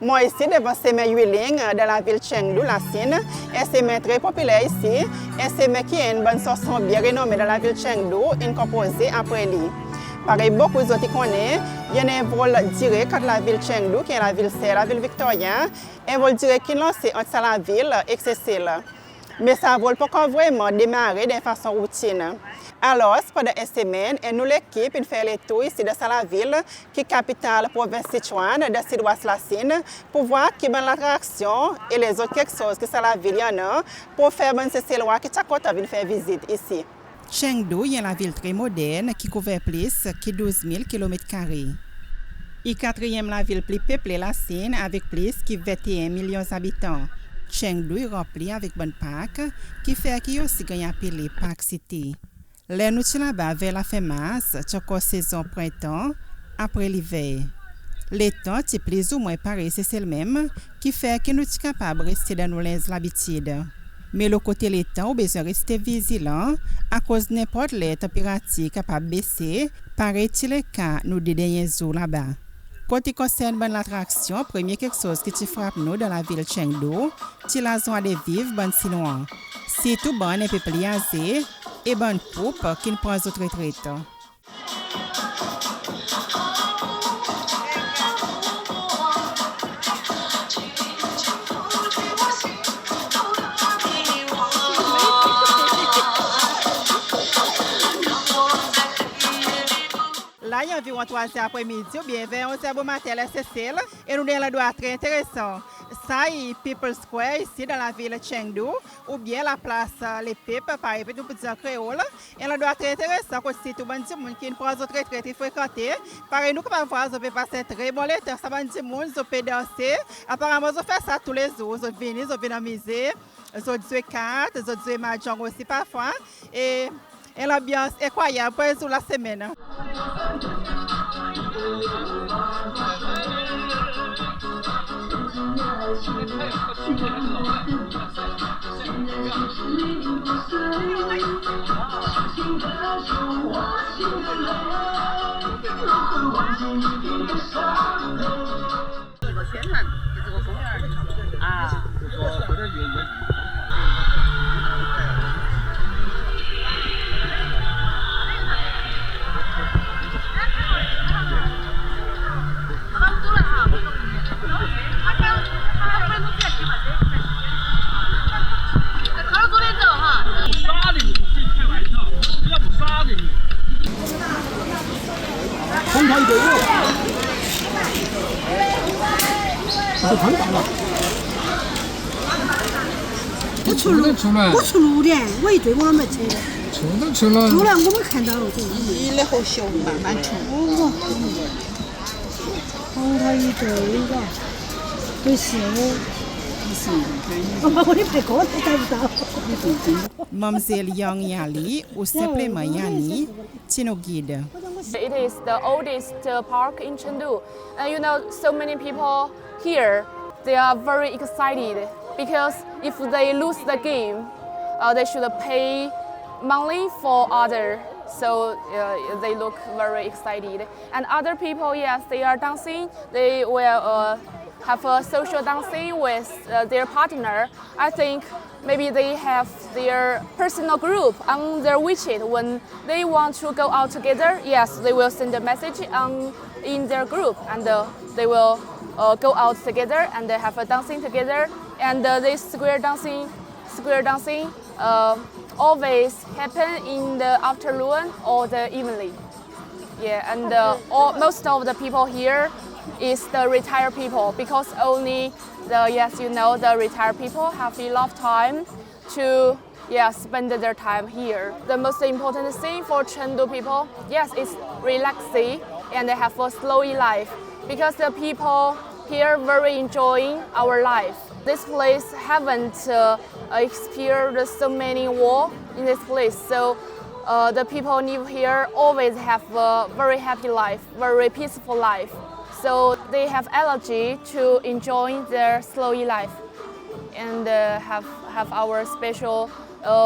Moi ici devant ces mets Yuling de la ville Chengdu, la Chine. Et c'est mets très populaire ici. Et c'est mets qui est une bonne chanson bien renommée de la ville Chengdu, une composée après lui. Pareil, beaucoup d'autres qui connaissent. Il y a un vol direct de la ville Chengdu, qui est la ville c'est la ville Victoria. Un vol direct qui est lancé entre la ville et Cécile. Mais ça ne vole pas vraiment démarrer de façon routine. Alors, pendant une semaine, nous l'équipe fait les tours ici de la ville, qui est capitale province Sichuan, de sud-ouest la Chine, pour voir qui est l'attraction et les autres quelque chose que la ville y en a, pour faire une Cécilois qui chaque côté vient faire visite ici. Chengdu est une ville très moderne qui couvre plus que 12 000 km². Et quatrième la ville plus peuplée la Chine avec plus que 21 millions d'habitants. Chengdu est rempli avec bon parc qui fait qu'il y a aussi gagne appelé Park City. Les nous là-bas vers la fin mars, c'est saison printemps après l'hiver. Les temps est plus ou moins pareil, c'est le même qui fait que nous sommes capables de rester dans nos habitudes. Mais le côté les temps, on besoin de rester vigilant à cause de n'importe les températures capables de baisser, pareil-il le cas nous des derniers jours là-bas. Quand il concerne l'attraction, premier quelque chose qui te frappe nous dans la ville Chengdu, c'est la zone de vivre bonne chinois. C'est tout bon et peuplé assez et bonne poupe qui ne prend autres retraites. là, il y a environ 3 heures après-midi ou bien vers 11 heures au matin à la Cécile. Et nous avons un endroit très intéressant. Ça, c'est People Square ici dans la ville de Chengdu, ou bien la place Les Pipes, par exemple, nous pouvons dire créole. Et l'endroit très intéressant, c'est tout le monde qui prend d'autres retraites et fréquenter. Pareil, nous pouvons voir, on peut passer un très bon temps, ça va dire monde, on peut danser. Apparemment, on fait ça tous les jours. On vient amuser, on joue cartes, on joue mahjong aussi parfois. Et l'ambiance est incroyable pour la semaine.不出炉的，我一堆我没吃。出了，我没看到。你那好小，慢慢出。红桃一堆个，对是。我的排骨都带不到。Mademoiselle Yang Yali, ou simplement Yani, c'est nos guides. It is the oldest park in Chengdu. You know, so many people here, they are very excited because if they lose the game, they should pay money for others. So they look very excited. And other people, yes, they are dancing. They will have a social dancing with their partner. I think maybe they have their personal group on their WeChat. When they want to go out together, yes, they will send a message in their group, and they will go out together and they have a dancing together. And this square dancing always happen in the afternoon or the evening. Yeah, and most of the people here is the retired people, because only the retired people have enough time to spend their time here. The most important thing for Chengdu people, yes, is relaxing and they have a slow life, because the people here very enjoying our life. This place haven't experienced so many war in this place, so the people live here always have a very happy life, very peaceful life. So they have allergy to enjoy their slow life and have our special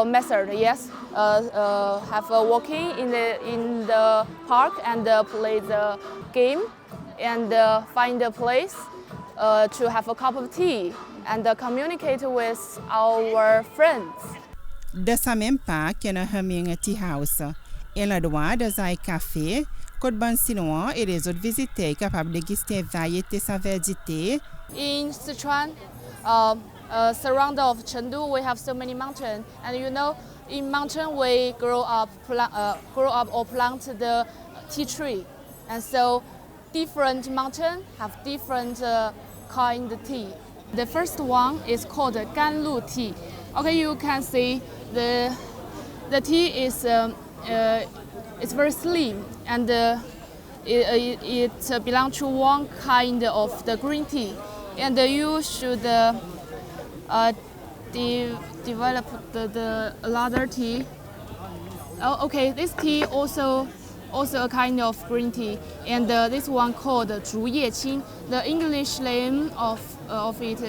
method. Yes, have walking in the park and play the game and find a place to have a cup of tea and communicate with our friends. De sa même parc, il y a un tea house. Et l'endroit dans un café, côte ban sinois et les autres visiteurs capables de déguster variétés saveurs du thé. In Sichuan, surround of Chengdu, we have so many mountains, and you know, in mountain we grow up or plant the tea tree, and so different mountain have different kind of tea. The first one is called Ganlu tea. Okay, you can see the tea is it's very slim and it belongs to one kind of the green tea, and you should develop the other tea. Oh, okay, this tea also a kind of green tea, and this one called 竹叶青. The English name of it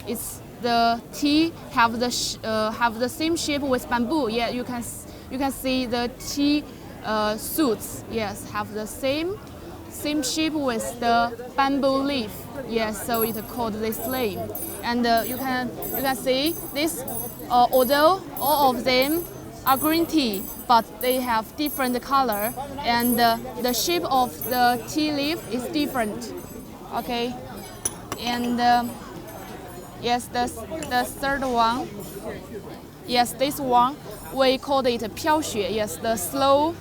is the tea have the same shape with bamboo. Yeah, you can see the tea shoots. Yes, have the same shape with the bamboo leaf. Yes, so it's called this name. And you can see this. Although all of them are green tea, but they have different color, and the shape of the tea leaf is different. Okay, and yes, the third one. Yes, this one we call it 飘雪. Yes, the slow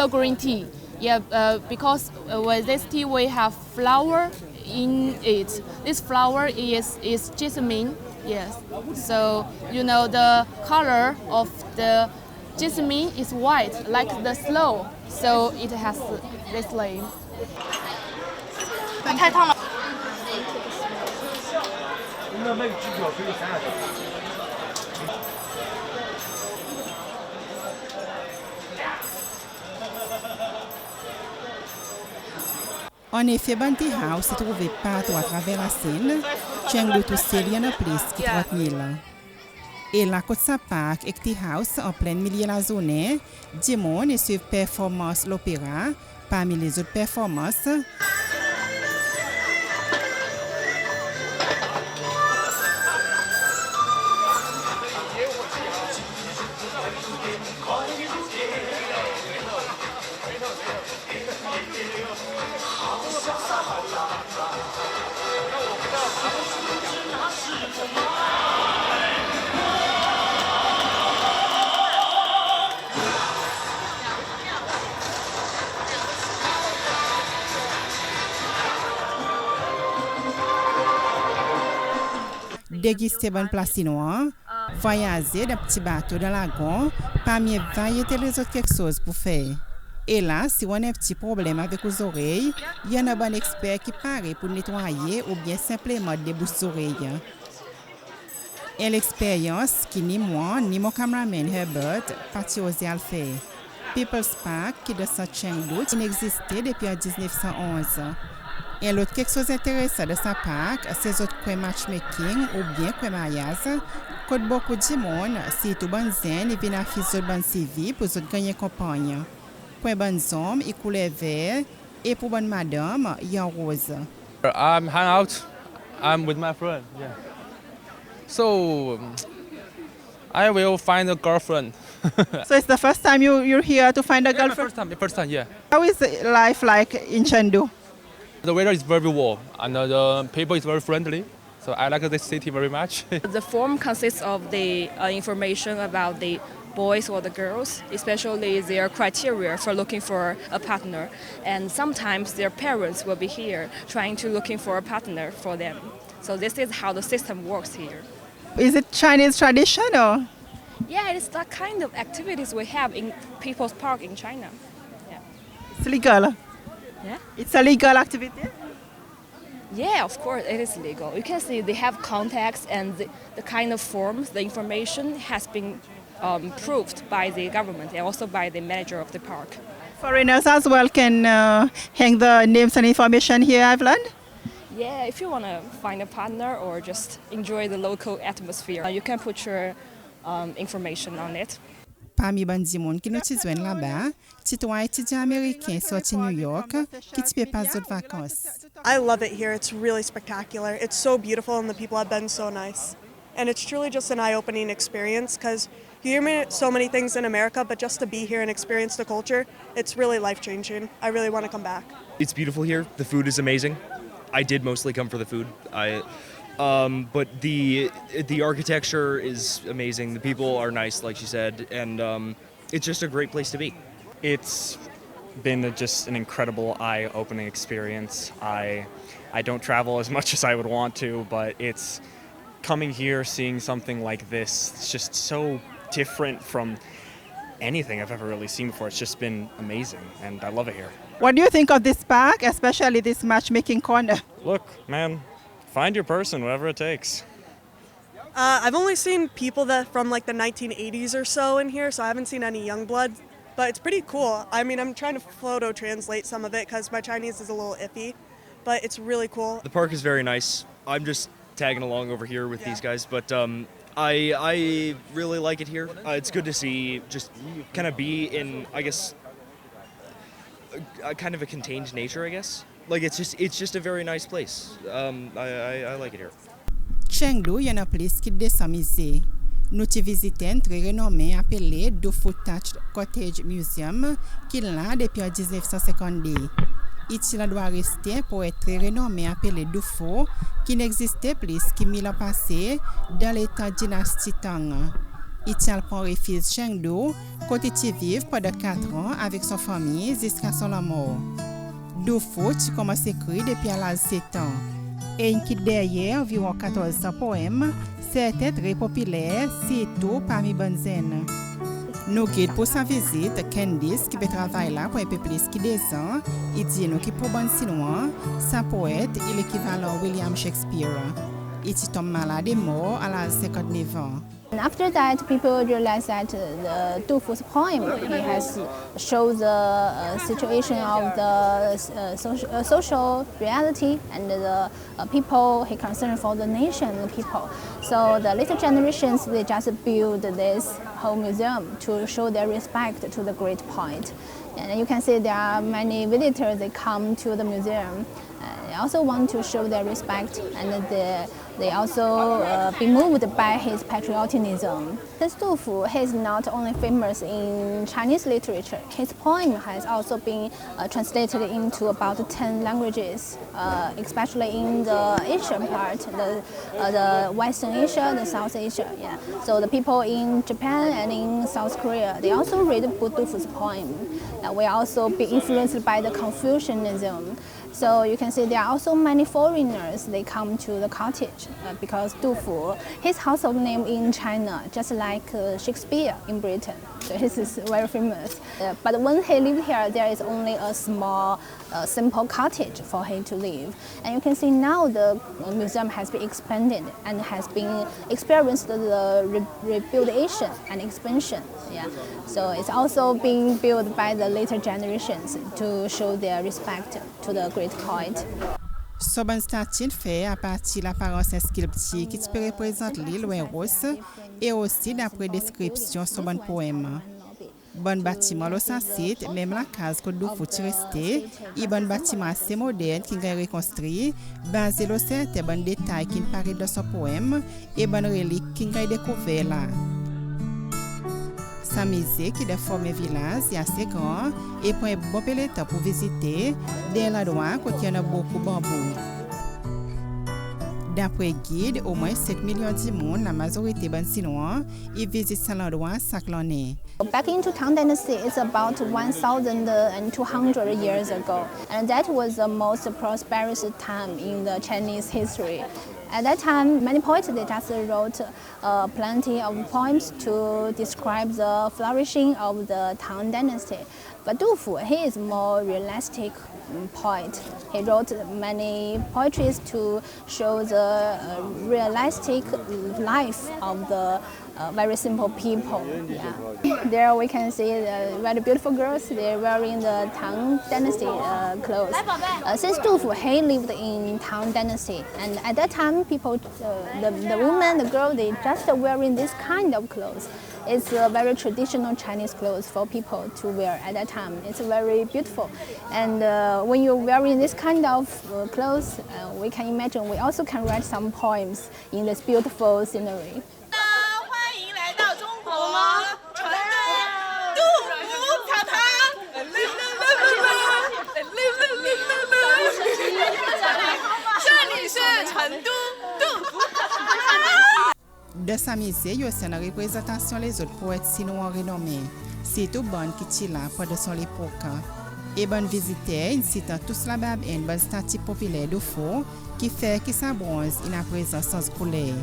green tea. Yeah, because with this tea we have flower in it. This flower is jasmine. Yes, so you know the color of the jasmine is white like the snow, so it has this name. 太烫了。 En effet, ban tea house se trouve partout à travers la Seine. Chengdu tout seul, il y en a plus que 30 000. Et la côte sa parc et tea house en plein milieu de la zone, du monde et suivent performance l'opéra parmi les autres performances. Déguster bonne place chinoise, voyager d'un petit bateau dans la lagon, parmi variétés les autres quelque chose pour faire. Et là, si on a un petit problème avec les oreilles, il y a un bon expert qui paraît pour nettoyer ou bien simplement déboucher les oreilles. Et l'expérience qui ni moi ni mon cameraman Herbert parti oser à le faire. People's Park qui de Chengdu qui n'existait depuis 1911. Et l'autre quelque chose d'intéressant de sa parc, c'est autres coins matchmaking ou bien coins mariage. Quand beaucoup de monde, si tout bon zen, ils viennent afficher de bonne civile pour gagner compagne. Coin bon homme, il couleur vert, et pour bonne madame, il y a rose. I'm hang out. I'm with my friend. Yeah. So I will find a girlfriend. So it's the first time you're here to find a girlfriend? The first time, yeah. How is life like in Chengdu? The weather is very warm and the people is very friendly. So I like this city very much. The form consists of the information about the boys or the girls, especially their criteria for looking for a partner. And sometimes their parents will be here trying to looking for a partner for them. So this is how the system works here. Is it Chinese tradition or? Yeah, it's that kind of activities we have in People's Park in China. Yeah. It's legal? Yeah? It's a legal activity? Yeah, of course, it is legal. You can see they have contacts and the kind of forms, the information has been proved by the government and also by the manager of the park. Foreigners as well can hang the names and information here, I've learned. Yeah, if you want to find a partner or just enjoy the local atmosphere, you can put your information on it. Parmi bandi moun ki nou ti zwen là-bas, titouan étudiant américain sorti New York, qui ti pe pas d'autres vacances. I love it here. It's really spectacular. It's so beautiful and the people have been so nice. And it's truly just an eye-opening experience because you hear so many things in America, but just to be here and experience the culture, it's really life-changing. I really want to come back. It's beautiful here. The food is amazing. I did mostly come for the food. But the architecture is amazing. The people are nice, like she said, and it's just a great place to be. It's been just an incredible eye-opening experience. I don't travel as much as I would want to, but it's coming here, seeing something like this. It's just so different from anything I've ever really seen before. It's just been amazing, and I love it here. What do you think of this park, especially this matchmaking corner? Look, man, find your person, whatever it takes. I've only seen people that from like the 1980s or so in here, so I haven't seen any young blood, but it's pretty cool. I mean, I'm trying to photo translate some of it because my Chinese is a little iffy, but it's really cool. The park is very nice. I'm just tagging along over here with these guys, but I really like it here. It's good to see just kind of be in, I guess, a kind of a contained nature, I guess. Like it's just a very nice place. I like it here. Chengdu est une place qui descend. Nous ti visité un très renommé appelé Dekouver Cottage Museum qui là depuis 1952. Il doit rester pour être très renommé appelé Dekouver qui n'existait plus que 1000 ans passés dans l'état dynastie Tang. Il prend refuge Chengdu, côté il vit pendant 4 ans avec sa famille jusqu'à son mort. Dekouver commence à écrire depuis l'âge de 7 ans. Et il quitte derrière environ 1400 poèmes, certains très populaires, surtout parmi Bonzen. Nous guide pour sa visite Candice qui travaille là pour un peu plus que 2 ans. Il dit nous qui pour bon sinois, sa poète est l'équivalent William Shakespeare. Il tombe malade et mort à l'âge de 59 ans. And after that, people realized that the Dekouver's poem he has shows the situation of the social reality and the people he concerned for the nation and the people. So the later generations they just build this whole museum to show their respect to the great poet. And you can see there are many visitors they come to the museum. They also want to show their respect and they also be moved by his patriotism. This Dekouver is not only famous in Chinese literature. His poem has also been translated into about 10 languages, especially in the Asian part, the Western Asia, the South Asia. Yeah. So the people in Japan and in South Korea, they also read Dekouver's poem. We also be influenced by the Confucianism. So you can see there are also many foreigners, they come to the cottage because Dekouver, his household name in China, just like Shakespeare in Britain. So this is very famous. But when he lived here, there is only a small, simple cottage for him to live. And you can see now the museum has been expanded and has been experienced the rebuildation and expansion. Yeah. So it's also being built by the later generations to show their respect to the great poet. Son statue fait à partir de l'apparence sculptée qui peut représenter l'île Ouest et aussi d'après description son bon poème. Bon bâtiment le site, même la case que Dekouver resté, et bon bâtiment assez moderne qui est reconstruit, basé sur certains bons détails qui paraissent dans son poème et bonnes reliques qui est découvert là. Sa musée qui est formé village est assez grand et pour un bon peloton pour visiter, dès l'endroit où il y a beaucoup de bambous. D'après guide, au moins 7 millions de monde, la majorité des Chinois, ils visitent cet endroit chaque année. Back into Tang Dynasty, it's about 1,200 years ago, and that was the most prosperous time in the Chinese history. At that time, many poets they just wrote plenty of poems to describe the flourishing of the Tang Dynasty. But Du Fu, he is more realistic poet. He wrote many poetries to show the realistic life of the very simple people. Yeah. There we can see the very beautiful girls. They're wearing the Tang Dynasty clothes. Since Du Fu, he lived in Tang Dynasty, and at that time, people, the women, the girl, they just wearing this kind of clothes. It's a very traditional Chinese clothes for people to wear at that time. It's very beautiful. And when you're wearing this kind of clothes, we can imagine we also can write some poems in this beautiful scenery. De sa musée, yo c'est une représentation les autres poètes sinois renommés. C'est tout bon qui t'y là pendant son époque. Et bonne visiter, incitant tous là-bas une bonne statue populaire de faux qui fait que sa bronze in a présence sans couleur.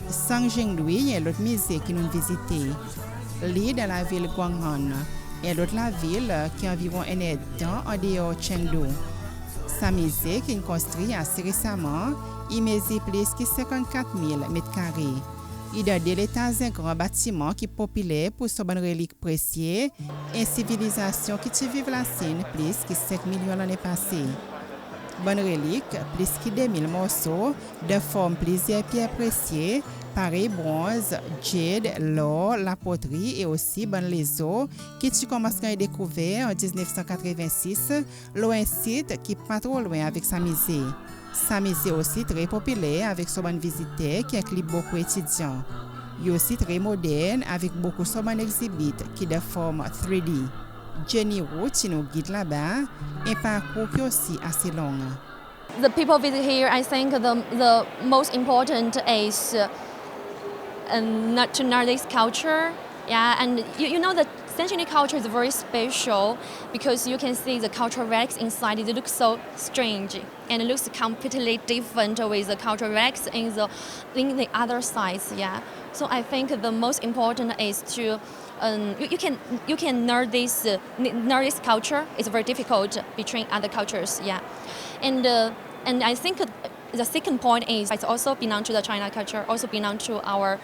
Sang Chengdu est l'autre musée qui nous visite. Lui dans la ville Guanghan et l'autre la ville qui est environ un an en dehors Chengdu. Sa musée qui est construit assez récemment, il mesure plus que 54 000 m². Il a l'état un grand bâtiment qui est populaire pour son bonne relique précieuse, une civilisation qui te vive la scène plus que 5 millions l'année passée. Bonne relique, plus que 2000 morceaux de forme plusieurs pierres précieuses, pareil bronze, jade, l'or, la poterie et aussi bonne les eaux qui tu commences à découvrir en 1986, loin site qui n'est pas trop loin avec sa musée. Sa musée aussi très populaire avec son bon visiteur qui inclut beaucoup d'étudiants. Il est aussi très moderne avec beaucoup de bon exhibit qui de forme 3D. Jenny Wu qui nous guide là-bas, un parcours qui est aussi assez long. The people visit here, I think the most important is not to know this culture. Yeah, and you know the Chinese culture is very special because you can see the cultural relics inside. It looks so strange and it looks completely different with the cultural relics in the other sides. Yeah, so I think the most important is to you can learn this culture. It's very difficult between other cultures. Yeah, and I think the second point is it also belong to the China culture, also belong to our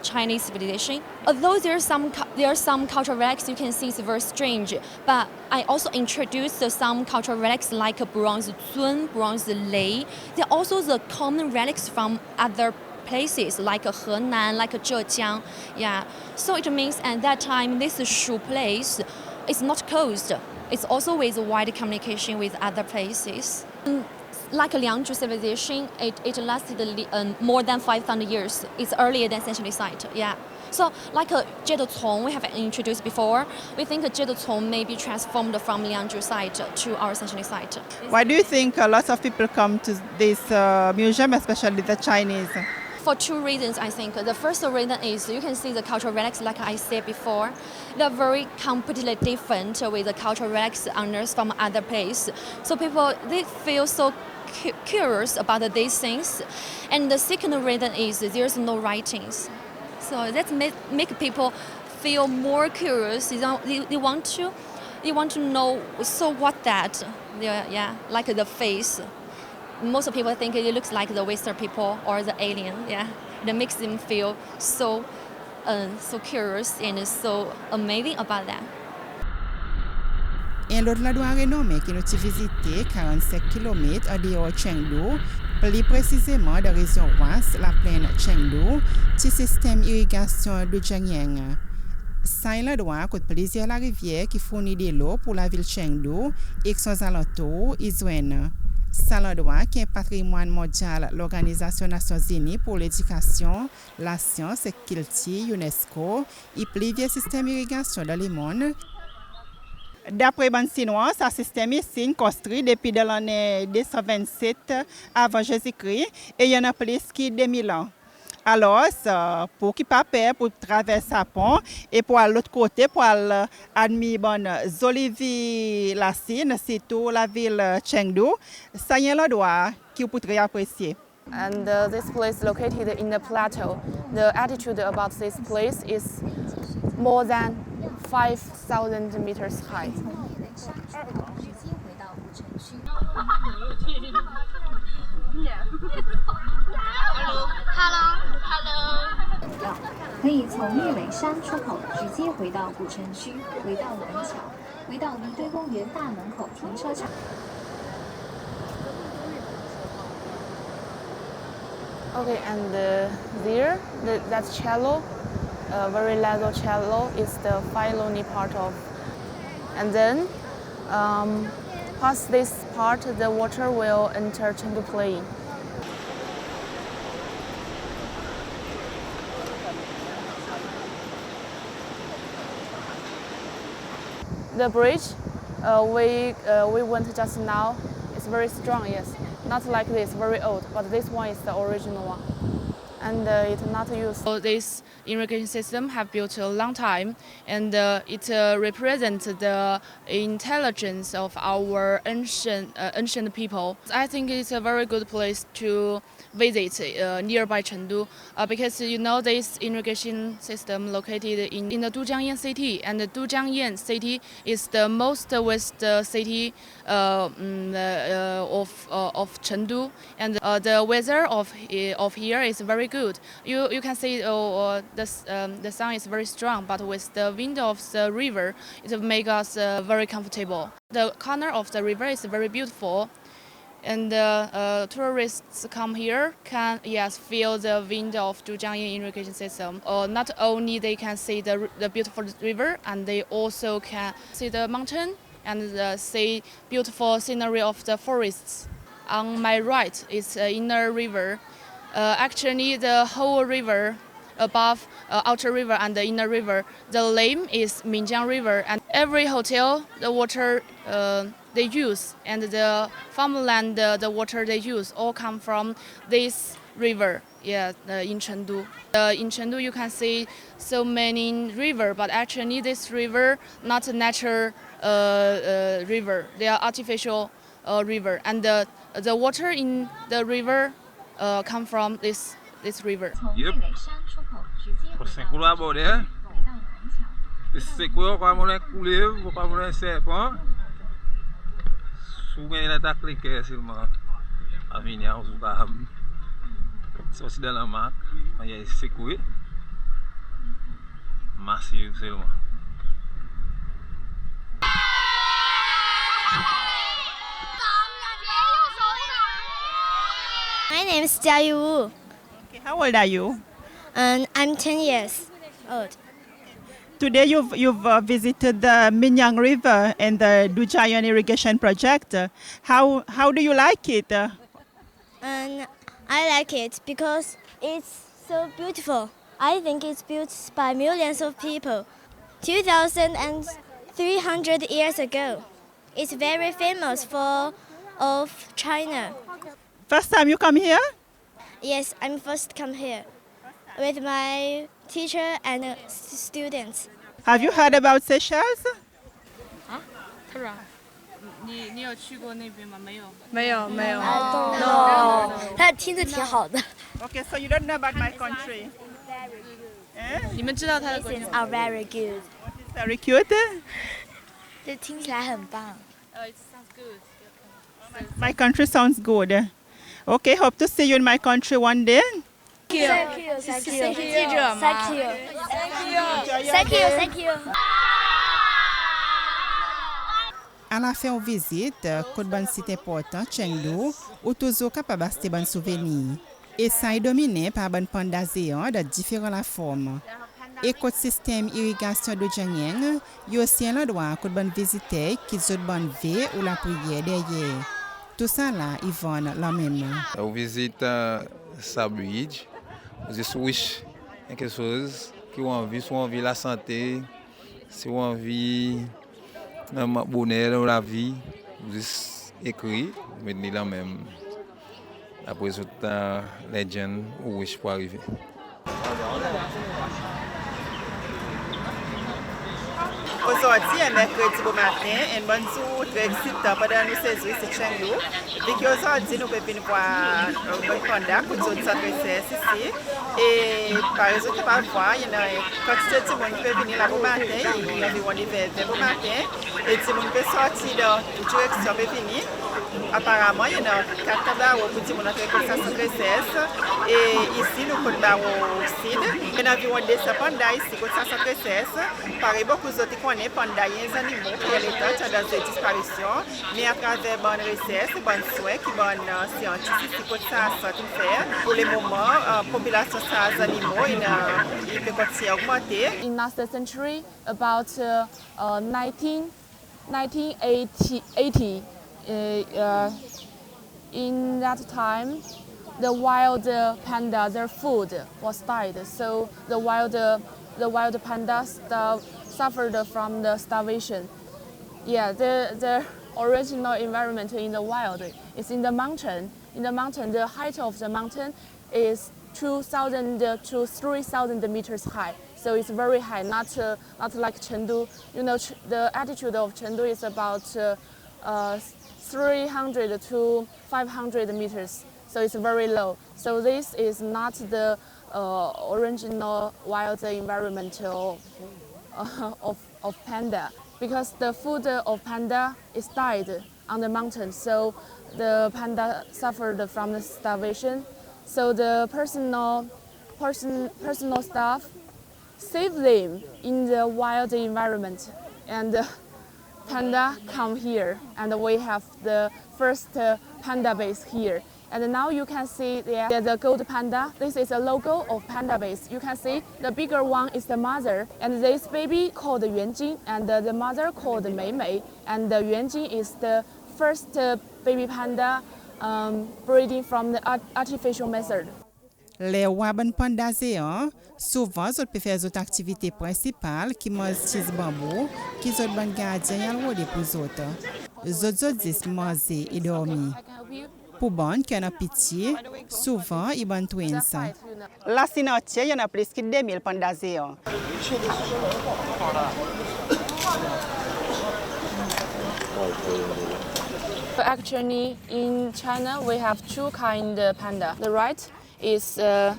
Chinese civilization. Although there are some cultural relics you can see it's very strange, but I also introduced some cultural relics like bronze Zun, bronze Lei. They're also the common relics from other places like Henan, like Zhejiang. Yeah, so it means at that time this Shu place is not closed. It's also with wide communication with other places. Like Liangzhu civilization, it lasted more than 5,000 years. It's earlier than century site. Yeah. So like Zhedecong we have introduced before, we think Zhedecong may be transformed from Liangzhu site to our century site. Why do you think lots of people come to this museum, especially the Chinese? For two reasons, I think. The first reason is you can see the cultural relics, like I said before. They're very completely different with the cultural relics unearthed from other places. So people, they feel so curious about these things. And the second reason is there's no writings. So that make people feel more curious. They want to know, so what that? Yeah, like the face. Most people think it looks like the Western people or the alien. Yeah, it makes them feel so curious and so amazing about that. Et l'autre ladoire renommé qui nous a visité 45 km à dehors Chengdu, plus précisément de région ouest, la plaine Chengdu, petit système irrigation de Jiangyan. Ça l'endroit coûte plaisir la rivière qui fournit de l'eau pour la ville Chengdu et son alentour, Izuen. C'est l'endroit qui est patrimoine mondial de l'Organisation des Nations Unies pour l'éducation, la science et la culture, UNESCO, et plusieurs systèmes d'irrigation dans le monde. D'après les Chinois, ce système est construit depuis l'année 227 avant Jésus-Christ et il y en a plus que 2000 ans. Alors, pour qu'il pas peur pour traverser le pont et pour aller de l'autre côté, pour aller admirer les oliviers, la Chine, surtout la ville Chengdu, ça y est l'endroit qu'il peut très apprécier. And this place located in the plateau. The attitude about this place is more than 5,000 meters high. Hello. 可以从叶尾山出口直接回到古城区，回到南桥，回到离堆公园大门口停车场。 Okay, and there, that cello, very level cello, is the Filoni part of. And then, past this part, the water will enter Chengdu Plain. The bridge we went just now is very strong, yes. Not like this, very old, but this one is the original one. And it's not used. So this irrigation system have built a long time, and it represents the intelligence of our ancient people. I think it's a very good place to visit nearby Chengdu because you know this irrigation system located in the Dujiangyan city, and the Dujiangyan city is the most west city of Chengdu, and the weather of here is very good. You can see the sun is very strong, but with the wind of the river, it makes us very comfortable. The corner of the river is very beautiful, and tourists come here can feel the wind of Dujiangyan irrigation system. Not only they can see the beautiful river, and they also can see the mountain and see beautiful scenery of the forests. On my right is inner river. Actually, the whole river above outer river and the inner river, the name is Minjiang River, and every hotel, the water they use, and the farmland, the water they use, all come from this river. In Chengdu. In Chengdu, you can see so many river, but actually this river not a natural river. They are artificial river, and the water in the river come from this river. Yep. C'est couloir bordel. C'est quoi pas mon couler, pas mon serpent. Souvent il attaque les caisses seulement. À venir aux pas. C'est aussi dans la marque. Il y a c'est quoi? Massif seulement. My name is Jia Wu. Okay, how old are you? I'm 10 years old. Today you've visited the Minjiang River and the Dujiangyan irrigation project. How do you like it? And I like it because it's so beautiful. I think it's built by millions of people 2,300 years ago. It's very famous of China. First time you come here? Yes, I'm first come here with my teacher and students. Have you heard about Seychelles? 你有去过那边吗？没有。没有。No. 他听着挺好的。 Okay, so you don't know about my country. 你们知道它的国家 Things are very good. Very cute. 这听起来很棒。It sounds good. My country sounds good. Okay, hope to see you in my country one day. Thank you. À la fin de visite, côte ban site important Chengdu, ou toujours capable de bon souvenir. Et ça est dominé par bon panda géant de différentes formes. Écosystème irrigation de Jiangyan, il y a aussi un endroit que bon visiter qui sont bonne vie ou la prière derrière. Tout ça là, ils vont la même. On visite Sabridge, vous wish quelque chose qui ont envie, soit envie la santé, si on envie le bonheur ou la vie, vous écrit, mais ni la même. Après tout les jeunes ou wish pour arriver. Aux sorti un mercredi bon matin, et bon jour très excitant pendant nous saisons ici Chengdu. Vu qu'aujourd'hui nous pouvons venir voir un bon panda, qui zone 113 ici. Et par exemple, parfois, il y a une quantité de monde qui peut venir là bon matin, il y a environ des 20 bon matin, et tout le monde peut sortir dans toute direction, peut venir. Apparemment, il y a 4 barreaux pour tout le monde entrer comme ça 113. Et ici, nous avons le barreau sud. Il y a environ 200 pandas ici, comme ça 113. Pareil, beaucoup d'autres qui connaissent pandas, il y a des animaux qui sont dans des disparitions. Mais à travers bonnes recherches, bonnes soins, qui bonnes scientifiques, ici, comme ça, ça tout faire. Pour le moment, la population des animaux, il peut continuer à augmenter. In last century, about 1980. In that time, the wild panda, their food was died, so the wild pandas suffered from the starvation. Yeah, the original environment in the wild is in the mountain. In the mountain, the height of the mountain is 2,000 to 3,000 meters high. So it's very high, not like Chengdu. You know, the altitude of Chengdu is about 300 to 500 meters. So it's very low. So this is not the original wild environment of panda, because the food of panda is died on the mountain. So the panda suffered from the starvation. So the personal staff save them in the wild environment, and panda come here, and we have the first panda base here. And now you can see the gold panda. This is a logo of panda base. You can see the bigger one is the mother, and this baby called Yuanjing, and the mother called Meimei, and the Yuanjing is the first baby panda breeding from the artificial method. Les waban panda géants, souvent, ils peuvent faire des activités principales qui mangent cheese bambou, qui sont ban gardien et alwode pour les autres. Les autres disent manger et dormir. Pour bon, qui ont pitié, souvent, ils ban twins. Là, c'est notre, il y en a plus de 2000 pandas géants. Actually, in China, we have two kinds of panda. The right is a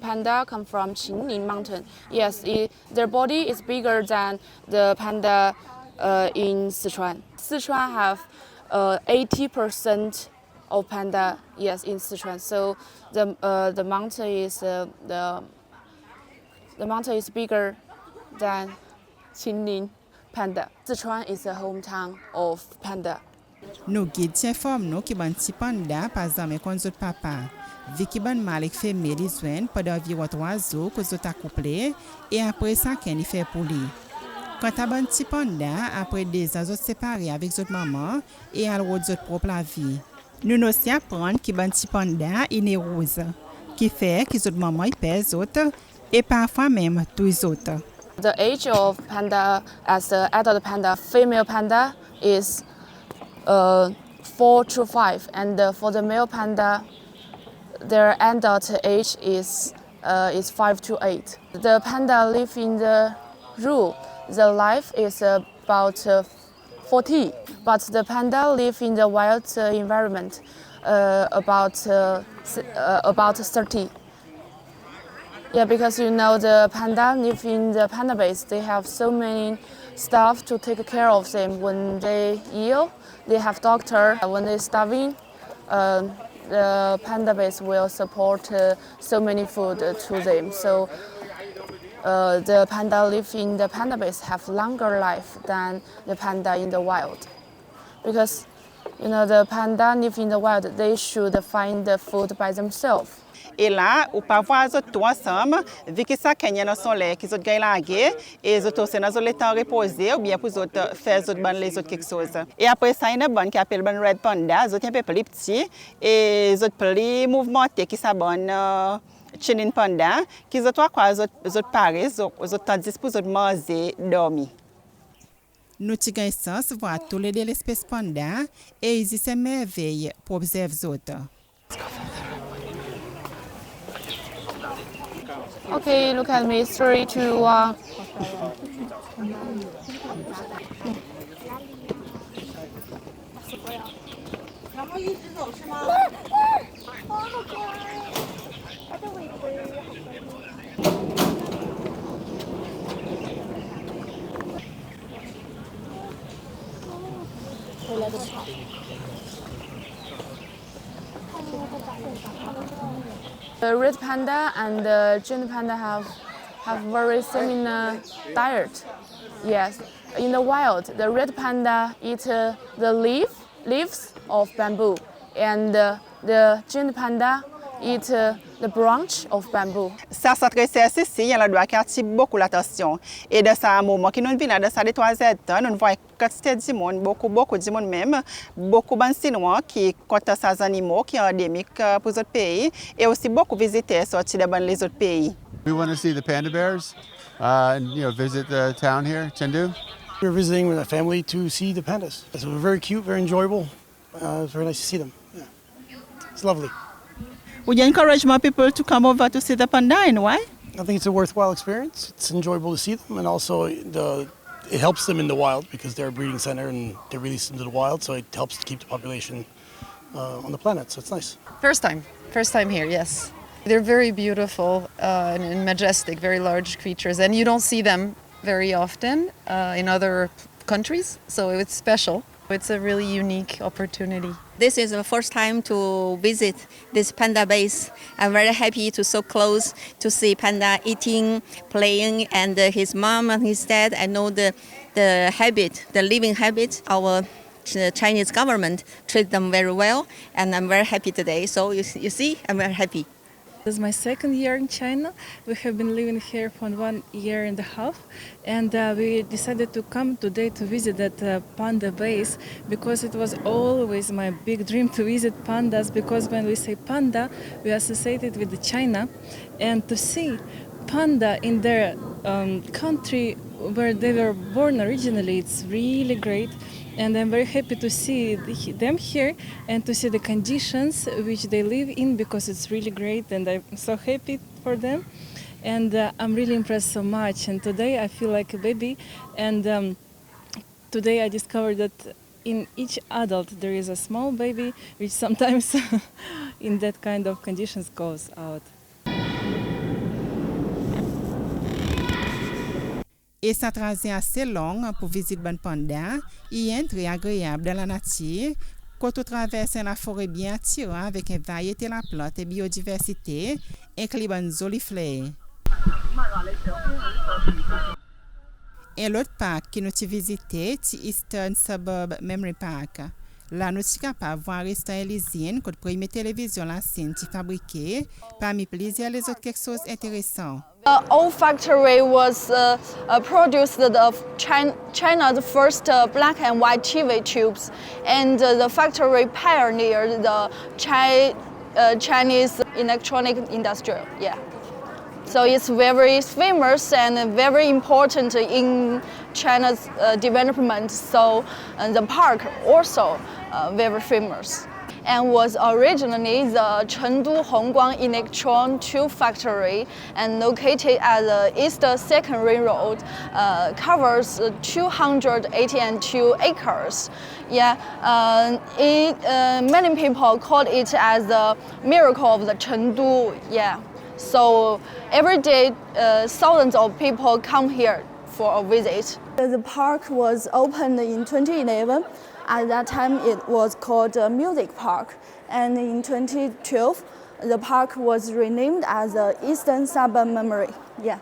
panda come from Qinling mountain. Yes, their body is bigger than the panda in Sichuan. Sichuan have 80% of panda, yes, in Sichuan. So the mountain is bigger than Qinling panda. Sichuan is the hometown of panda. Nous guides s'informent nous qui ban petit panda par exemple comme autres papa. Vu qui ban malik femelle les joindre pendant environ 3 jours que autres accouplé et après ça qu'elle fait pour lui. Quand à ban petit panda après 2 ans autres séparés avec autres maman et à l'autre propre la vie. Nous aussi apprendre qui ban petit panda est rose qui fait que autres maman ils pèsent autres et parfois même tous autres. The age of panda as an adult panda, female panda is 4 to 5, and for the male panda, their adult age is 5 to 8. The panda live in the zoo. The life is about 40, but the panda live in the wild environment about 30. Yeah, because you know the panda live in the panda base. They have so many staff to take care of them when they ill. They have doctor. When they're starving, the panda base will support so many food to them. So the panda live in the panda base have longer life than the panda in the wild, because you know the panda live in the wild. They should find the food by themselves. Et là, ou pas voir les autres ensemble, vu que ça gagne dans son lait, qu'ils ont gagné la guerre, et les autres sont dans le temps reposé, ou bien pour les autres faire les autres quelque chose. Et après ça, il y a une bonne qui appelle bonne red panda, les autres un peu plus petits, et les autres plus mouvementés qui s'abonnent Qinling panda, qui ont quoi, les autres pareils, les autres tandis pour les autres manger, dormir. Nous avons sens voir tous les espèces panda, et ils se merveillent pour observer les autres. Okay, look at me. 3, 2, 1. The red panda and the giant panda have very similar diet. Yes, in the wild, the red panda eat the leaves of bamboo, and the giant panda eat the branch of bamboo. Ça s'adresse ici, il y a doit qui attire beaucoup l'attention. Et dans ce moment qui nous vient de ça de 3 ans, nous voyons quantité de monde, beaucoup de monde même, beaucoup de Chinois qui comptent ces animaux qui sont endémiques pour les autres pays et aussi beaucoup de visiteurs sortis de les autres pays. We want to see the panda bears and visit the town here, Chengdu. We're visiting with a family to see the pandas. So they're very cute, very enjoyable. It's very nice to see them. Yeah. It's lovely. Would you encourage more people to come over to see the panda and why? I think it's a worthwhile experience. It's enjoyable to see them, and also it helps them in the wild because they're a breeding center and they're released into the wild, so it helps to keep the population on the planet, so it's nice. First time here, yes. They're very beautiful and majestic, very large creatures, and you don't see them very often in other countries, so it's special. It's a really unique opportunity. This is the first time to visit this panda base. I'm very happy to so close to see panda eating, playing, and his mom and his dad. I know the habit, the living habit. Our Chinese government treat them very well, and I'm very happy today. So you see, I'm very happy. This is my second year in China. We have been living here for 1.5 years, and we decided to come today to visit that panda base because it was always my big dream to visit pandas, because when we say panda, we associate it with China, and to see panda in their country where they were born originally, it's really great. And I'm very happy to see them here and to see the conditions which they live in, because it's really great, and I'm so happy for them. And I'm really impressed so much. And today I feel like a baby. And today I discovered that in each adult there is a small baby, which sometimes in that kind of conditions goes out. Et sa trajet assez longue pour visiter bon panda, il est très agréable dans la nature, quand on traverse la forêt bien attirante avec une variété de la plante et biodiversité, incluant bonnes jolies fleurs. Et l'autre parc que nous avons visité, c'est Eastern Suburb Memory Park. Là, nous sommes capables de voir un restaurant Elysienne, que la première télévision la scène qui fabriquée, parmi plusieurs les autres quelque chose d'intéressant. The old factory was produced of China's first black and white TV tubes, and the factory pioneered the Chinese electronic industry. Yeah. So it's very famous and very important in China's development. So the park also very famous, and was originally the Chengdu Hongguang Electron Tube Factory, and located at the East Second Ring Road, covers 282 acres. Yeah, many people call it as the miracle of the Chengdu. Yeah, so every day thousands of people come here for a visit. The park was opened in 2011. At that time, it was called Music Park, and in 2012, the park was renamed as the Eastern Suburb Memory. Yeah,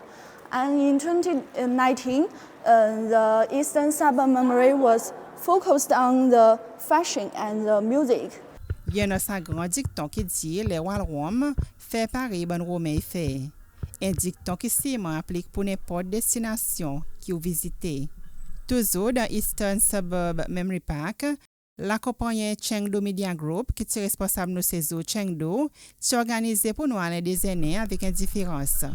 and in 2019, the Eastern Suburb Memory was focused on the fashion and the music. Il y a un grand dicton qui dit les rois Rome fait Paris bon Romain fait. Un dicton qui s'applique pour n'importe destination que vous visitez. Toujours dans Eastern Suburb Memory Park, la compagnie Chengdu Media Group, qui est responsable de séjour Chengdu, s'est organisée pour nous aller des années avec une différence.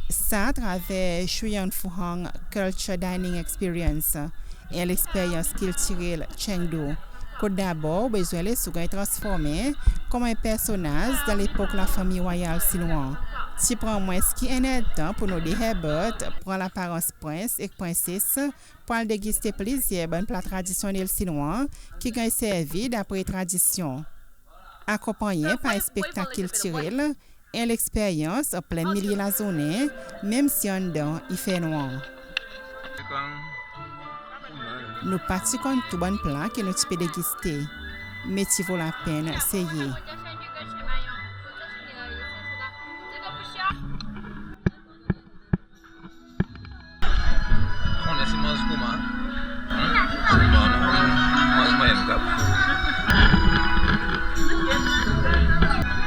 Ça à travers Shuyan Fuhang Culture Dining Experience et l'expérience culturelle Chengdu. Que d'abord, besoin de se transformer comme un personnage dans l'époque de la famille royale chinoise. Tu prends moins qui en est temps pour nous des Herbert, prend l'apparence prince et princesse pour le déguster plaisir bon plat traditionnel chinois qui est servi d'après tradition. Accompagné par un spectacle culturel et l'expérience en plein milieu de la zone, même si en dedans il fait noir. Nous pratiquons tout bon plat que nous peux déguster, mais tu vaut la peine d'essayer.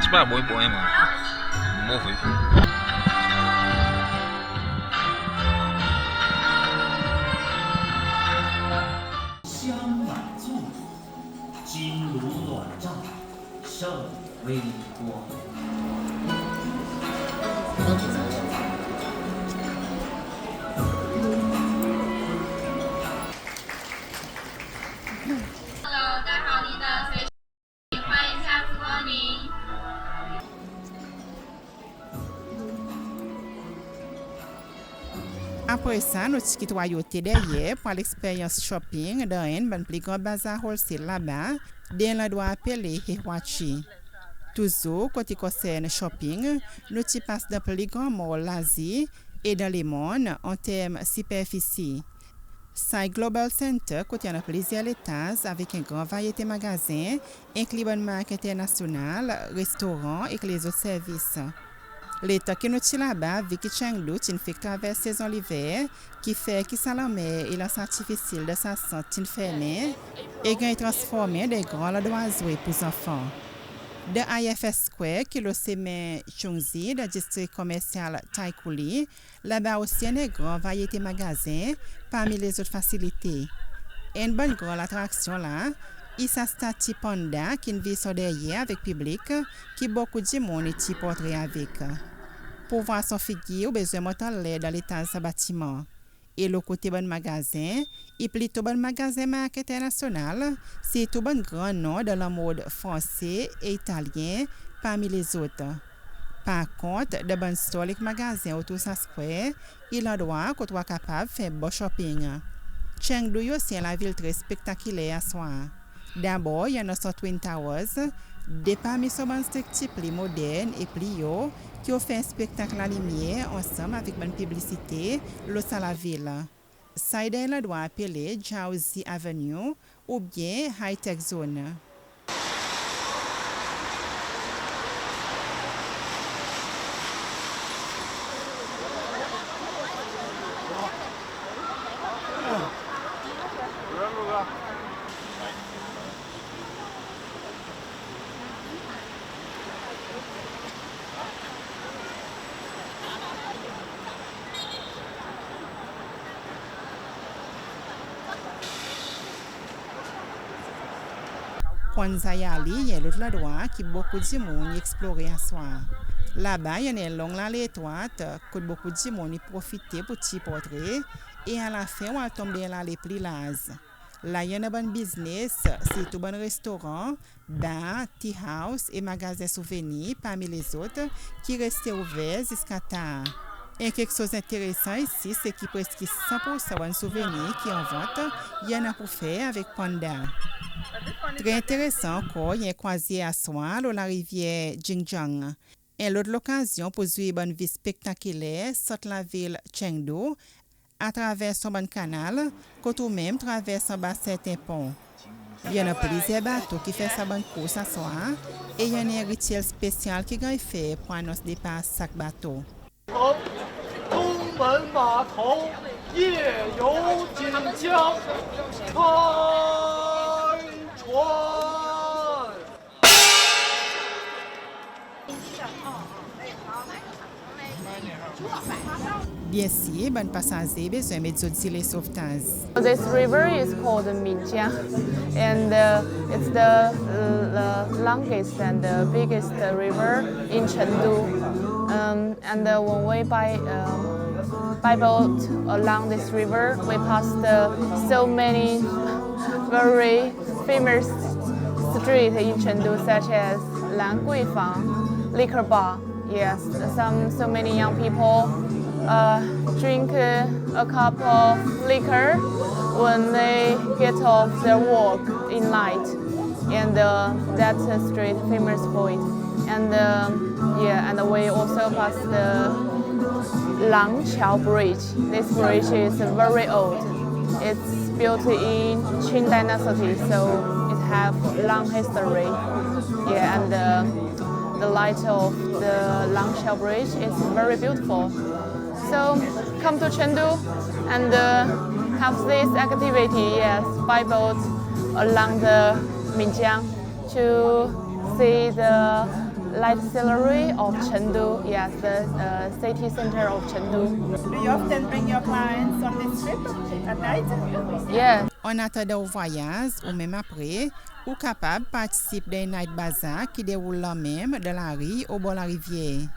C'est pas bon pour moi. Mauvais. 微波。Hello， 带好你的随身笔，欢迎下次光临。 Après ça, nous quittons royauté derrière pour l'expérience shopping dans un plus grand bazar wholesale là-bas, dans l'endroit appelé Hehuachi. Toujours, côté concerne shopping, nous passons dans le plus grand mall l'Asie et dans le monde en termes superficie. C'est Global Center, côté en plusieurs étages avec une grande variété de magasins, incluant une marque internationale, restaurants et les autres services. L'état que nous sommes là-bas, vu que Chengdu fait traverser saison l'hiver, qui fait que ça la mer et la artificielle de sa santé fermée, et qui est transformé des grands d'oiseaux pour les enfants. De IFS Square, qui est le semaine Chengdu, le district commercial Taikuli, là-bas aussi il y a une grande variété de magasins parmi les autres facilités. Et une bonne grande attraction là, il s'astatue panda qui vit sur derrière avec public, qui beaucoup de monde y portrait avec. Pour voir son figure, besoin de l'air dans l'étage de bâtiment. Et le côté bon magasin, il plie tout bon magasin marque international, c'est tout bon grand nom dans le mode français et italien parmi les autres. Par contre, de bon historique magasin autour de sa square, il a droit qu'on soit capable de faire bon shopping. Chengdu c'est la ville très spectaculaire à soi. D'abord, il y a notre Twin Towers, des parmi ces structures plus modernes et plus hautes qui offrent un spectacle à lumière ensemble avec une publicité l'autre à la ville. Ça est dans le droit appelé Jiaozi Avenue ou bien High Tech Zone. Kwanzayali, il y a l'autre endroit qui beaucoup de monde explorer à soi. Là-bas, il y a une longue allée étroite que beaucoup de monde profiter pour petit portrait et à la fin, on va tomber dans l'allée plus large. Là, il y a un bon business, c'est tout bon restaurant, bar, tea house et magasin souvenirs parmi les autres qui restent ouverts jusqu'à tard. Et quelque chose d'intéressant ici, c'est qu'il presque 100% de souvenirs qui en vente, il y en a pour faire avec Panda. Très intéressant encore, il y a un croisier à soir dans la rivière Jingjiang. Et l'autre occasion pour suivre une vie spectaculaire sur la ville Chengdu à travers son bon canal, quand ou même traverse en bas certains ponts. Il y en a plusieurs bateaux qui font sa bonne course à soir et il y a un rituel spécial qui est fait pour annoncer des passes chaque bateau. 东门码头夜游锦江，开船。 Bien sûr, bon passager besoin de les sauvetages. This river is called Minjiang, and it's the longest and the biggest river in Chengdu. And when we by boat along this river, we passed so many very famous streets in Chengdu, such as Lan Gui Fang, Liquor Bar, Yes, so many young people drink a cup of liquor when they get off their work in night, and that's a street famous point. And and we also pass the Langqiao Bridge. This bridge is very old. It's built in Qing Dynasty, so it have long history. Yeah, and the light of the Langqiao Bridge is very beautiful. So come to Chengdu and have this activity, yes, by boat along the Minjiang to see the light scenery of Chengdu, yes, the city center of Chengdu. Do you often bring your clients on this trip at night? Yes. En attendant au voyage ou même après, ou capable de participer des night bazaar qui déroulent là même dans la rue au bord de la rivière.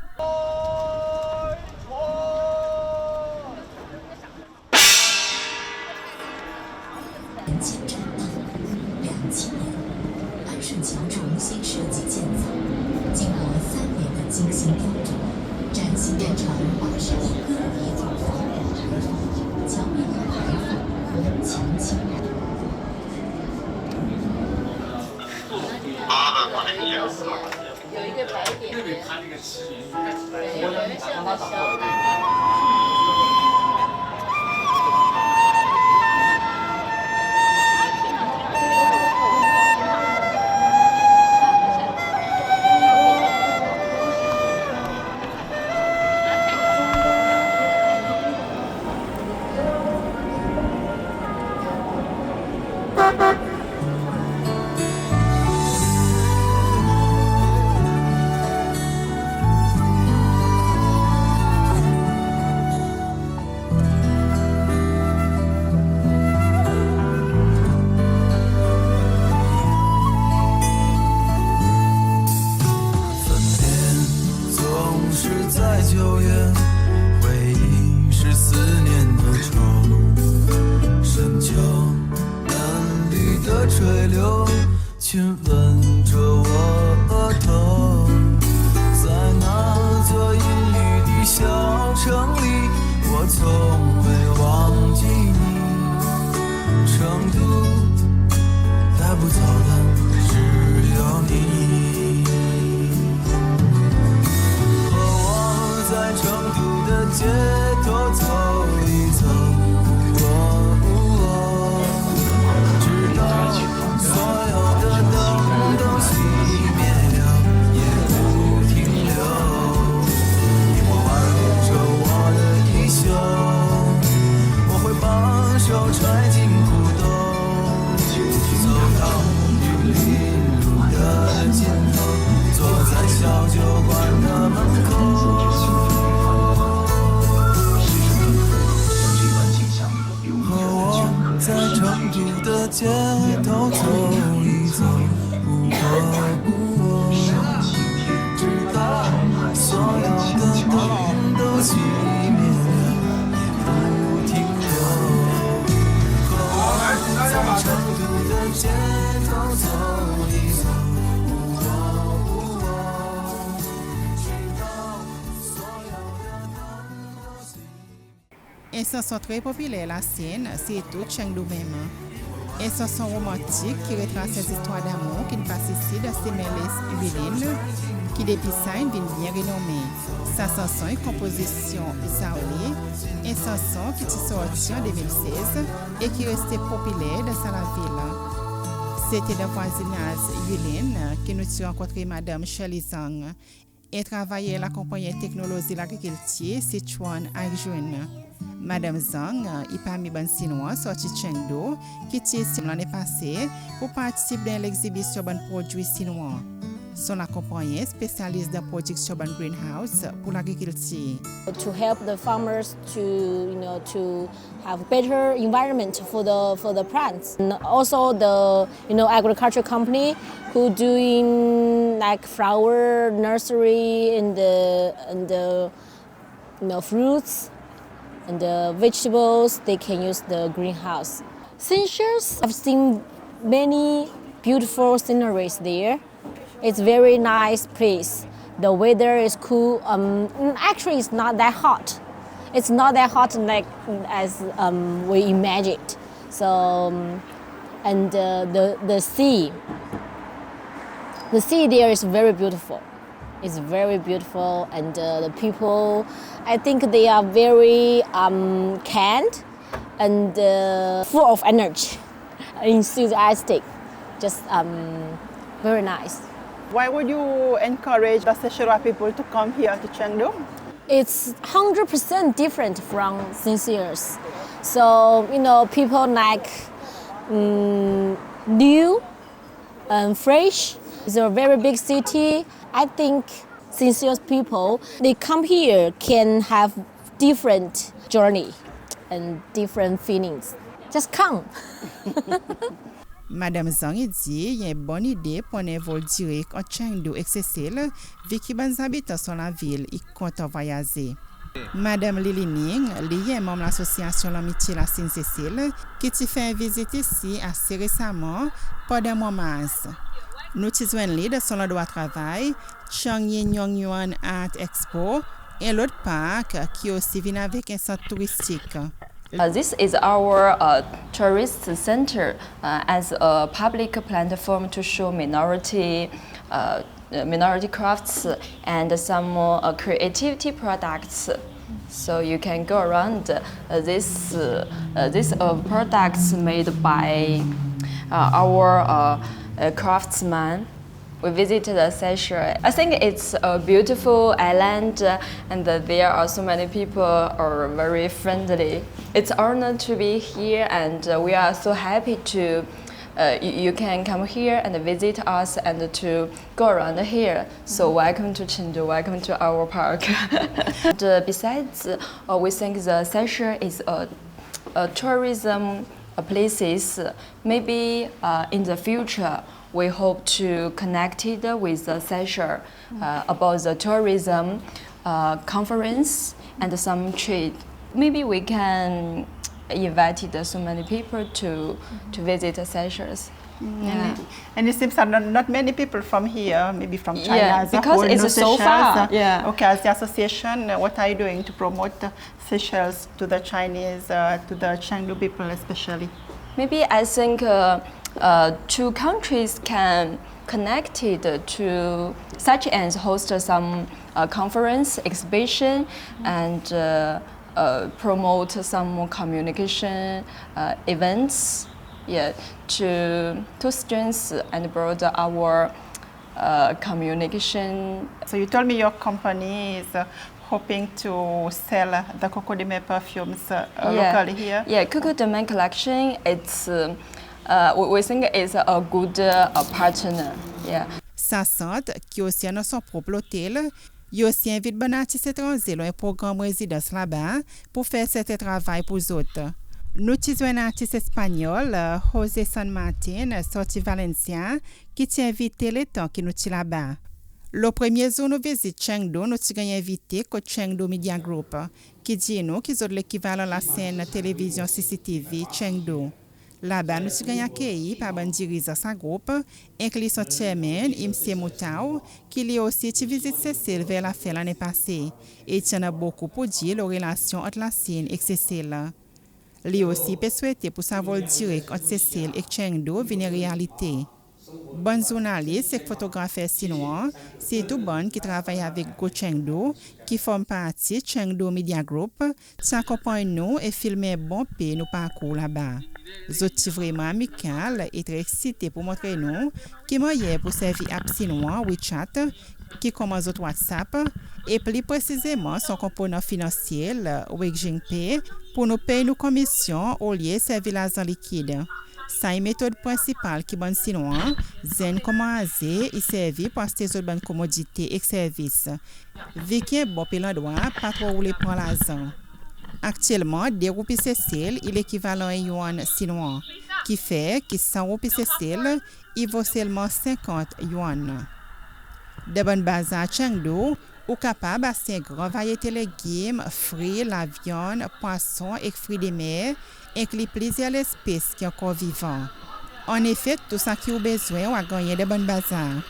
Elles sont très populaires, la scène, c'est tout Chengdu même. Elles sont romantiques qui retracent ces histoires d'amour qui ne passent ici dans ces mêlées huilines qui depuis ça une ville bien renommée. Sa chanson est composition isolée, une chanson qui est sortie en 2016 et qui restait populaire dans la ville. C'était dans le voisinage Yulin que nous avons rencontré Madame Shirley Zhang et travaillait à la compagnie technologie de l'agriculture Sichuan Aijun. Madame Zhang est parmi les Chinois sortis de Chengdu qui étaient ici l'année passée pour participer à l'exhibition de produits chinois. Son accompagné spécialiste de production de greenhouse pour l'agriculture. To help the farmers to have better environment for the plants, and also the agriculture company who doing like flower nursery and the fruits and the vegetables, they can use the greenhouse. Since years, I've seen many beautiful sceneries there. It's very nice place. The weather is cool. Actually, it's not that hot. It's not that hot like as we imagined. So, and the sea there is very beautiful. It's very beautiful, and the people, I think they are very kind and full of energy, enthusiastic, just very nice. Why would you encourage the Seychelles people to come here to Chengdu? It's 100% different from Seychelles. So, you know, people like new and fresh. It's a very big city. I think Seychelles people, they come here can have different journey and different feelings. Just come. Madame Zhang dit il y a une bonne idée pour un vol direct en Chengdu et Seychelles, vu que les habitants sont la ville et comptent voyager. Madame Lili Ning, liée membre de l'association L'Amitié la Seychelles, qui a fait une visite ici assez récemment pendant le mois de mars. Nous avons lié dans son endroit de travail, Changyin Yongyuan Art Expo, et l'autre parc qui aussi vient avec un centre touristique. This is our tourist center as a public platform to show minority crafts and some creativity products. So you can go around these products made by our craftsmen. We visited Seychelles. I think it's a beautiful island, and there are so many people are very friendly. It's an honor to be here, and we are so happy to you can come here and visit us and to go around here. So welcome to Chengdu, welcome to our park. And besides, we think the Seychelles is a tourism places. Maybe in the future, we hope to connect it with the Seychelles about the tourism conference and some trade. Maybe we can invite so many people to visit the Seychelles. Yeah. And it seems that not many people from here, maybe from China. Yeah, because it's so far. Yeah. Okay, as the association, what are you doing to promote Seychelles to the Chinese, to the Chengdu people especially? Maybe I think two countries can connect it to such as host some conference, exhibition, and promote some communication events. Yeah, to strengthen and broaden our communication. So you told me your company is hoping to sell the Coco de Mer perfumes locally here. Yeah, Coco de Mer collection. It's we think it's a good partner. Yeah. Sassante, qui aussi a son propre hôtel, il aussi invite bon artiste étranger dans un programme résidence là-bas pour faire cet travail pour les autres. Nous avons un artiste espagnol, José San Martin, sorti Valencia, qui t'a invité le temps qui nous sommes là-bas. Le premier jour nous visite Chengdu, nous avons invité le Chengdu Media Group, qui dit nous qu'ils ont l'équivalent de la scène télévision CCTV Chengdu. Là-bas, nous avons accueilli par un dirigeant de sa groupe, inclus son chairman, M. Moutao, qui a aussi visité Cécile vers la fin l'année passée, et il en a beaucoup pour dire la relation entre la scène et Cécile. Lui aussi peut souhaiter pour sa vol direct entre Seychelles et Chengdu vienne réalité. Bon journaliste et photographe chinois, c'est tout bon qui travaille avec Go Chengdu, qui forme partie Chengdu Media Group, s'accompagne nous et filme un bon pays nous parcours là-bas. Je suis vraiment amical et très excité pour montrer nous qui moyen pour servir app chinois WeChat, qui commence au WhatsApp, et plus précisément son component financier, Weixingpay, pour nous payer nos commissions au lieu de servir l'argent liquide. C'est une méthode principale qui est chinois, zen comment aser et servir pour acheter des bonnes commodités et services. Vu qu'il y a un bon l'endroit, pas trop où les prendre l'argent. Actuellement, 2 roupies Cécile est l'équivalent à yuan chinois, qui fait que 100 roupies Cécile, il vaut seulement 50 yuan. De bonnes bases à Chengdu, ou capable d'acheter une grande variété de légumes, fruits, la viande, poissons et fruits de mer, inclut plusieurs espèces qui sont encore vivantes. En effet, tout ça qui a besoin à gagner de bonnes bazars.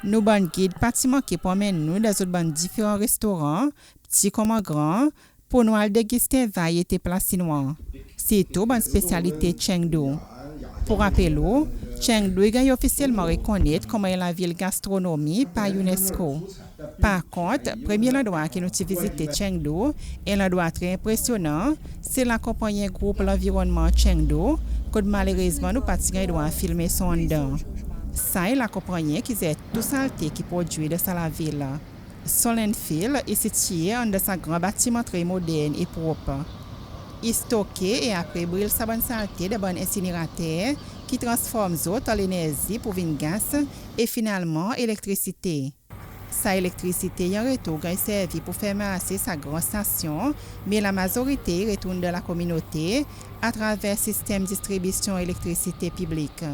Nous ban guide bâtiment qui promène nous dans ban différents restaurants, petits comme grands, pour nous déguster variété plats chinois. C'est tout ban spécialité Chengdu. Pour rappel, Chengdu est officiellement reconnaître comme la ville gastronomie par UNESCO. Par contre, le premier endroit que nous avons visité Chengdu est un endroit très impressionnant, c'est la compagnie groupe l'environnement Chengdu, que malheureusement nous pas droit à filmer son dedans. Ça est la compagnie qui est tout saleté qui produit de la ville. Solenfield est situé dans un grand bâtiment très moderne et propre. Il stocke et après brûle sa bonne saleté de bon incinérateur qui transforme l'eau en l'énergie pour une gaz et finalement électricité. Sa électricité en retour est servi pour faire marcher sa grande station, mais la majorité retourne de la communauté à travers système de distribution d'électricité publique.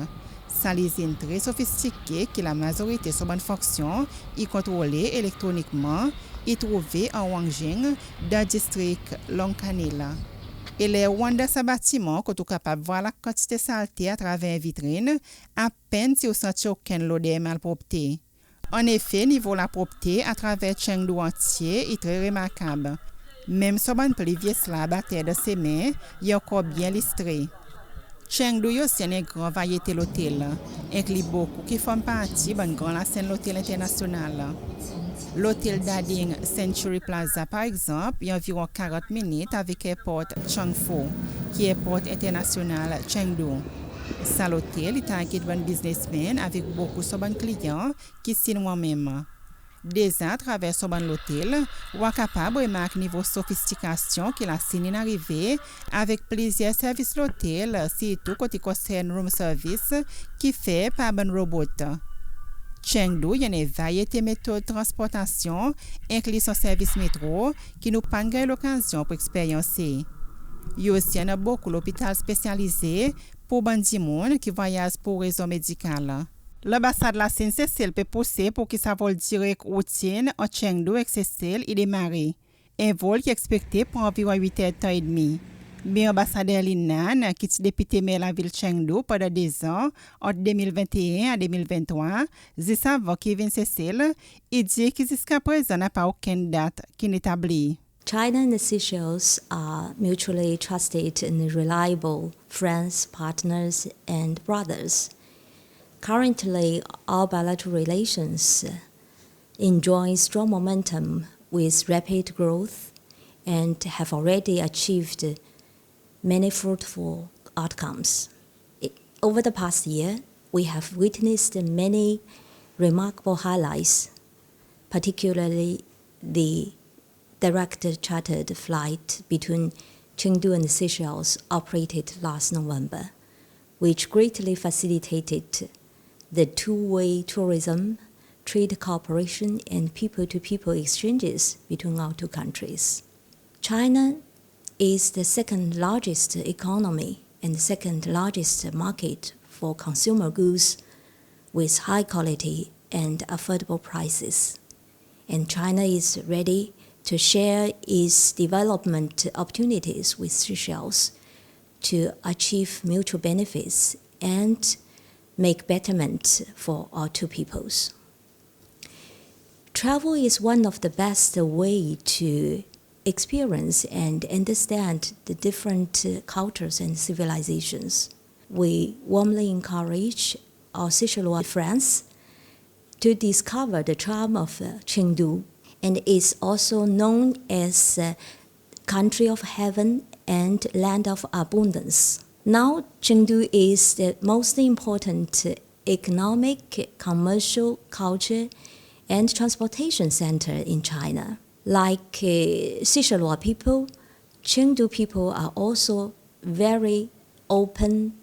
Sa usine très sophistiquée qui la majorité sont bonne fonction, y contrôlée électroniquement, y trouvée en Wangjing, dans le district Longkanil. Et les Wanda sa bâtiment, que tu capable de voir la quantité de saleté à travers une vitrine, à peine si vous sentez aucune l'odeur malpropreté. En effet, niveau la propreté à travers Chengdu entier est très remarquable. Même si on peut vieille slab à terre de ses mains, il est encore bien listré. Chengdu est aussi une grande variété d'hôtels, inclut beaucoup qui font partie de grande scène de l'hôtel international. L'hôtel d'Ading Century Plaza, par exemple, il y a environ 40 minutes avec l'aéroport Changfu, qui est l'aéroport international Chengdu. Ça, l'hôtel est un guide bon businessman avec beaucoup de bons clients qui sont moi-même. Déjà, à travers l'hôtel, on est capable de remarquer le niveau de sophistication qu'il a signé arrivé avec plusieurs services de l'hôtel, surtout quand il concerne room service qui fait par un robot. Chengdu, il y a une variété de méthodes de transportation, incluant son service métro, qui nous pas l'occasion pour expériencer. Il y a aussi beaucoup d'hôpitaux spécialisés pour les gens qui voyagent pour raison médicale. L'ambassade de la Sainte-Cécile peut pousser pour qu'il s'avole direct routine en Chengdu avec Cécile et démarrer. Un vol qui est expecté pour environ 8 heures et demie. Mais l'ambassadeur Linnan, qui est député maire de la ville de Chengdu pendant 2 ans, entre 2021 et 2023, dit ça avant Kevin Cécile, il dit que jusqu'à présent n'a pas aucune date qui est établie. China and the Seychelles are mutually trusted and reliable friends, partners, and brothers. Currently, our bilateral relations enjoy strong momentum with rapid growth and have already achieved many fruitful outcomes. Over the past year, we have witnessed many remarkable highlights, particularly the direct chartered flight between Chengdu and Seychelles operated last November, which greatly facilitated the two-way tourism, trade cooperation, and people-to-people exchanges between our two countries. China is the second largest economy and second largest market for consumer goods with high quality and affordable prices. And China is ready to share its development opportunities with Seychelles to achieve mutual benefits and make betterment for our two peoples. Travel is one of the best ways to experience and understand the different cultures and civilizations. We warmly encourage our Seychelles friends to discover the charm of Chengdu, and is also known as country of heaven and land of abundance. Now, Chengdu is the most important economic, commercial, culture, and transportation center in China. Like Seychelles people, Chengdu people are also very open,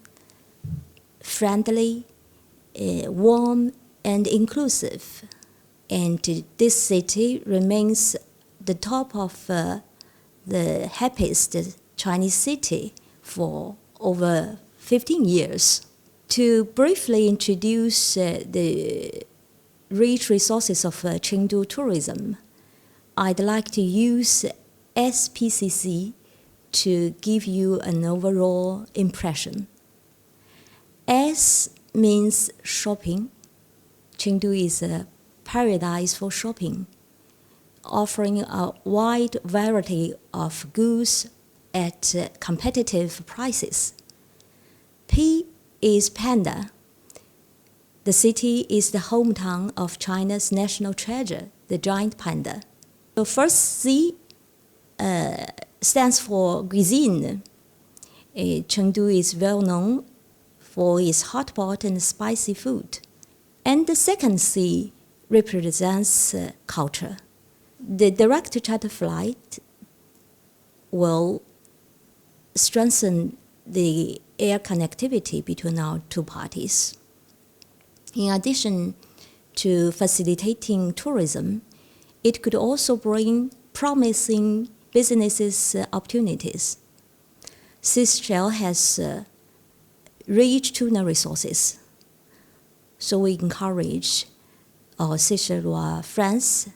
friendly, warm, and inclusive. And this city remains the top of the happiest Chinese city for over 15 years. To briefly introduce the rich resources of Chengdu tourism, I'd like to use SPCC to give you an overall impression. S means shopping. Chengdu is a paradise for shopping, offering a wide variety of goods at competitive prices. P is Panda. The city is the hometown of China's national treasure, the giant panda. The first C stands for cuisine. Chengdu is well known for its hot pot and spicy food. And the second C represents culture. The direct charter flight will strengthen the air connectivity between our two parties. In addition to facilitating tourism, it could also bring promising business opportunities. Seychelles has rich tuna resources, so we encourage our Seychellois friends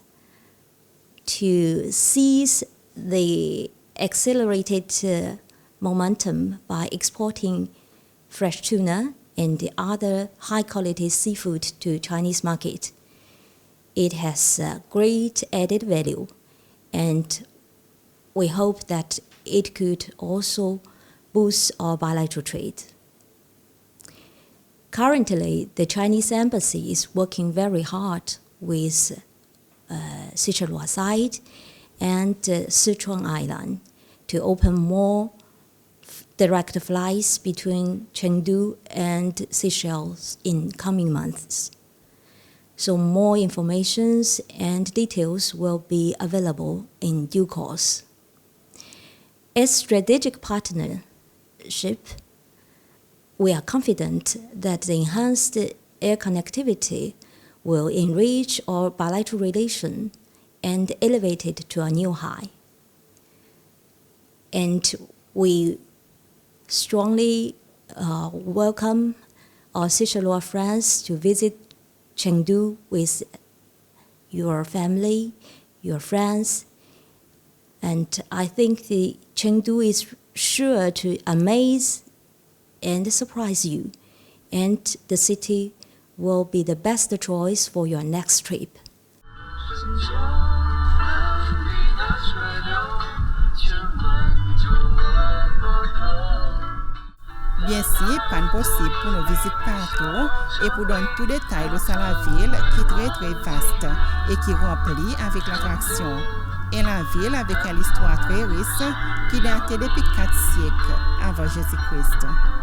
to seize the accelerated momentum by exporting fresh tuna and the other high-quality seafood to Chinese market. It has great added value, and we hope that it could also boost our bilateral trade. Currently, the Chinese embassy is working very hard with Seychellois side and Sichuan Island to open more direct flights between Chengdu and Seychelles in coming months. So more information and details will be available in due course. As strategic partnership, we are confident that the enhanced air connectivity will enrich our bilateral relation and elevate it to a new high. And we strongly welcome our Seychellois friends to visit Chengdu with your family, your friends. And I think the Chengdu is sure to amaze and surprise you, and the city will be the best choice for your next trip. Bien si, pas possible pour nos visites partout et pour donner tout détail de la ville qui est très très vaste et qui remplit avec l'attraction. Et la ville avec une histoire très riche qui date depuis 4 siècles avant Jésus-Christ.